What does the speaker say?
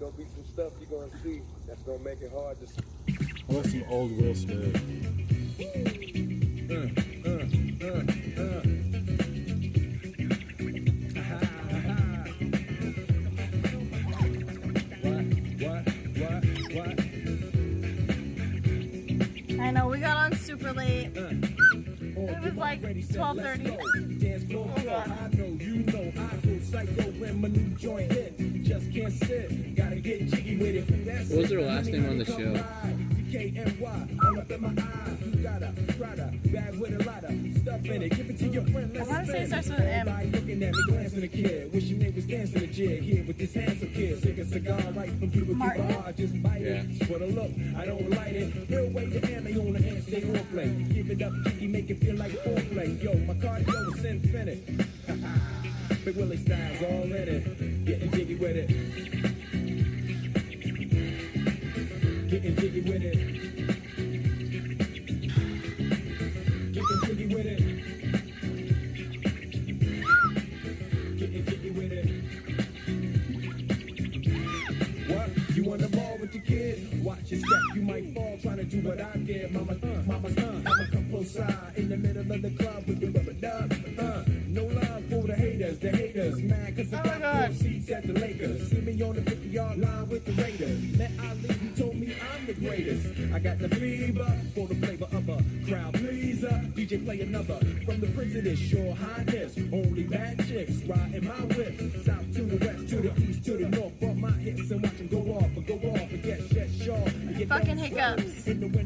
Gonna be some stuff you're gonna see that's gonna make it hard to. I want some old Will Smith. What? I know, we got on super late. It was like 12:30. Oh God. I know, you know, I go psycho when my new joint hit. Just can't sit, gotta get jiggy with it. What was their last name on the show? K-N-Y, all up in my eye. You gotta try to bag with a lot of stuff in it. Give it to your friend, let's I wanna say it spin. starts with an M. Everybody looking at me, glancing a kid. Wishing they was dancing a jig here with this handsome kid. Sick a cigar right from people Martin? keep I just bite it. Yeah. For the look, I don't light it. He'll wait the ammo on the hand, stay on play. Give it up, jiggy, make it feel like foreplay. Yo, my cardio is infinite. Big Willie style's all in it. Getting jiggy with it. Getting jiggy with it. Getting jiggy with it. Getting jiggy with it. What? You on the ball with your kid? Watch your step, you might fall trying to do what I did. Mama, I'ma come close side in the middle of the club with the rubber dub. No love for the haters, mad cause I got 4 seats at the Lakers. See me on the 50-yard line with the Raiders. Met Ali, he told me I'm the greatest. I got the fever for the flavor of a crowd pleaser. DJ play another from the prison, it's your highness. Only bad chicks riding my whip. South to the west, to the east, to the north. Bump my hips and watch them go off and get shut short. Fucking hiccups. In the winter